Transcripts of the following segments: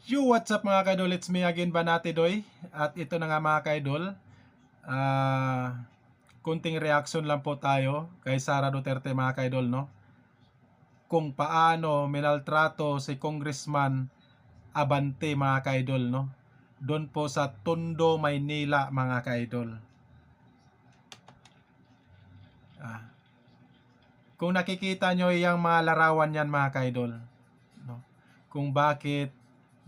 Yo, what's up mga kaidol? It's me again, Banati Doy. At ito na nga mga kaidol, kunting reaction lang po tayo kay Sara Duterte mga kaidol, no? Kung paano minaltrato si Congressman Abante mga kaidol, no? Doon po sa Tondo, Maynila mga kaidol. Kung nakikita nyo yung mga larawan yan mga kaidol, no? Kung bakit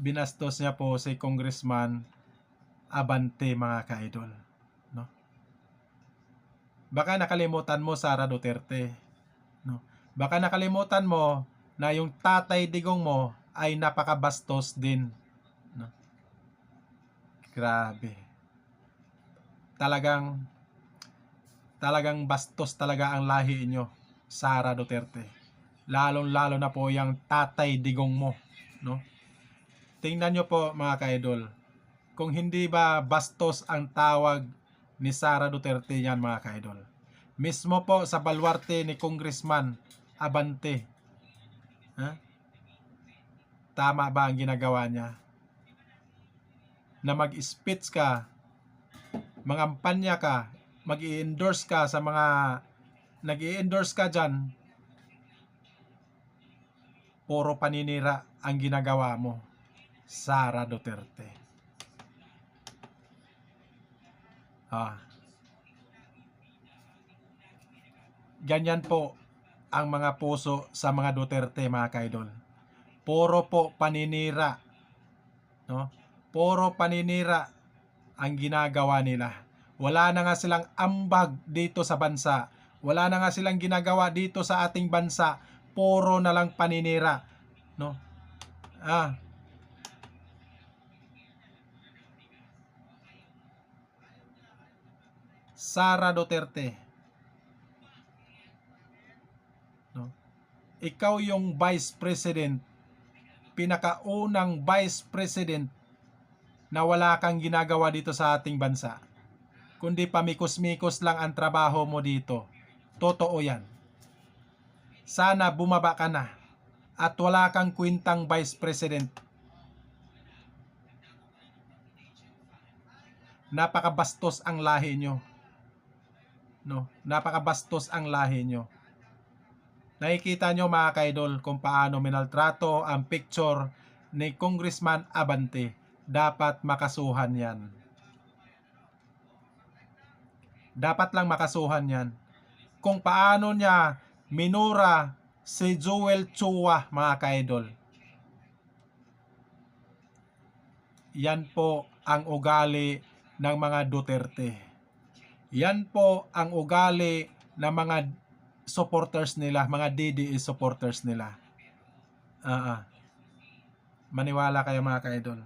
binastos niya po si Congressman Abante mga kaidol, no? Baka nakalimutan mo Sara Duterte, no? Baka nakalimutan mo na yung tatay digong mo ay napakabastos din, no? Grabe. Talagang bastos talaga ang lahi nyo, Sara Duterte. Lalong-lalo na po yung tatay digong mo, no? Tingnan nyo po mga kaidol, kung hindi ba bastos ang tawag ni Sara Duterte yan mga kaidol. Mismo po sa balwarte ni Congressman Abante, ha? Tama ba ang ginagawa niya? Na mag-speech ka, mangampanya ka, mag-i-endorse ka sa mga nag-i-endorse ka dyan, puro paninira ang ginagawa mo, Sara Duterte. Ganyan po ang mga puso sa mga Duterte mga kaidol. Puro po paninira, no? Puro paninira ang ginagawa nila. Wala na nga silang ambag dito sa bansa. Wala na nga silang ginagawa dito sa ating bansa. Puro na lang paninira, no? Sara Duterte, no? Ikaw yung vice president, pinakaunang vice president na wala kang ginagawa dito sa ating bansa, kundi pamikos-mikos lang ang trabaho mo dito. Totoo yan. Sana bumaba ka na at wala kang kwintang vice president. Napakabastos ang lahi nyo, no? Napakabastos ang lahi nyo. Nakikita nyo mga kaidol kung paano minaltrato ang picture ni Congressman Abante. Dapat makasuhan yan. Dapat lang makasuhan yan. Kung paano niya minura si Joel Chua mga kaidol. Yan po ang ugali ng mga Duterte. Yan po ang ugali ng mga supporters nila, mga DDE supporters nila. Maniwala kayo mga kaidol.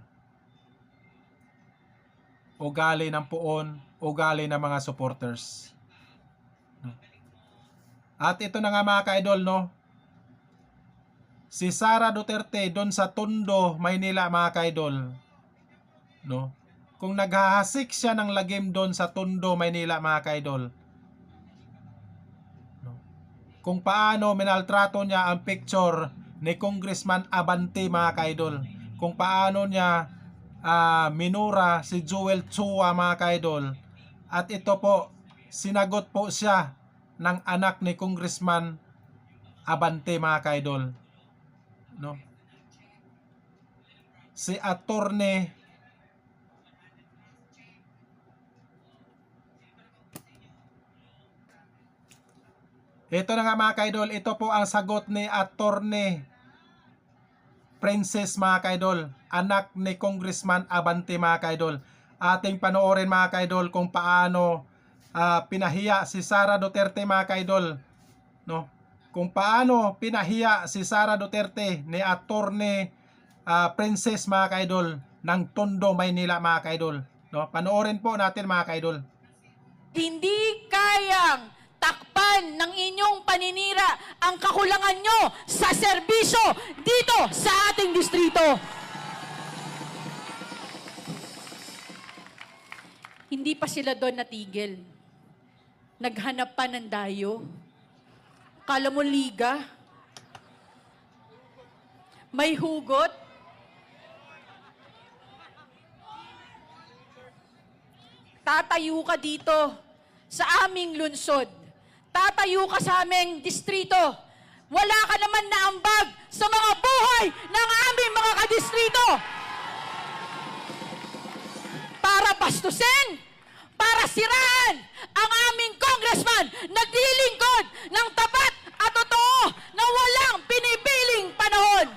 Ugali ng puon, ugali ng mga supporters. At ito na nga mga kaidol, no? Si Sara Duterte doon sa Tondo, Maynila mga kaidol, no? Kung naghahasik siya ng lagim doon sa Tondo, Maynila mga kaidol, no? Kung paano minaltrato niya ang picture ni Congressman Abante mga kaidol, kung paano niya minura si Joel Chua mga kaidol, at ito po, sinagot po siya ng anak ni Congressman Abante mga kaidol, no? Si Attorney ito na nga mga kaidol, ito po ang sagot ni Attorney Princess mga kaidol, anak ni Congressman Abante mga kaidol. Ating panoorin mga kaidol kung paano pinahiya si Sara Duterte mga kaidol, no? Kung paano pinahiya si Sara Duterte ni Attorney Princess mga kaidol ng Tondo, Maynila mga kaidol, no? Panoorin po natin mga kaidol. Hindi kayang takpan ng inyong paninira ang kakulangan nyo sa serbisyo dito sa ating distrito. Hindi pa sila doon natigil. Naghanap pa ng dayo. Kala mo liga? May hugot? tatayo ka dito sa aming lungsod. Tatayo ka sa aming distrito. Wala ka naman na ambag sa mga buhay ng aming mga kadistrito. Para bastusin, para siraan ang aming congressman naglilingkod ng tapat at totoo na walang pinipiling panahon.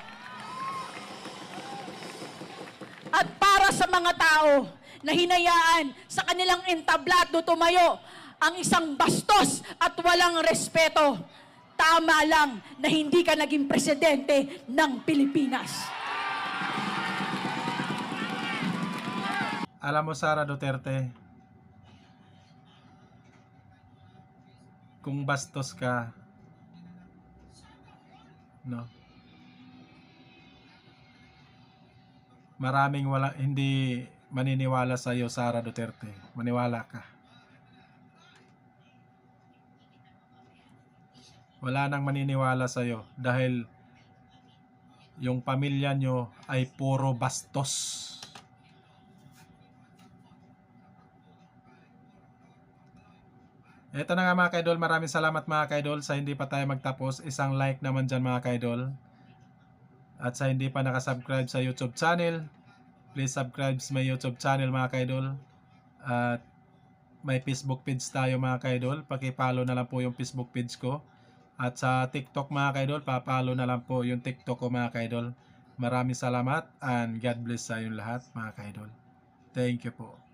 At para sa mga tao na hinayaan sa kanilang entablado tumayo ang isang bastos at walang respeto, tama lang na hindi ka naging presidente ng Pilipinas. Alam mo, Sara Duterte, kung bastos ka, no? Maraming hindi maniniwala sa iyo, Sara Duterte. Maniwala ka. Wala nang maniniwala sa iyo dahil yung pamilya nyo ay puro bastos. Ito na nga mga kaidol, maraming salamat mga kaidol. Sa hindi pa tayo magtapos, isang like naman dyan mga kaidol. At sa hindi pa nakasubscribe sa YouTube channel, please subscribe sa my YouTube channel mga kaidol. At may Facebook page tayo mga kaidol, pakipollow na lang po yung Facebook page ko. At sa TikTok mga kaidol, papollow na lang po yung TikTok ko mga kaidol. Maraming salamat and God bless sa yung lahat mga kaidol. Thank you po.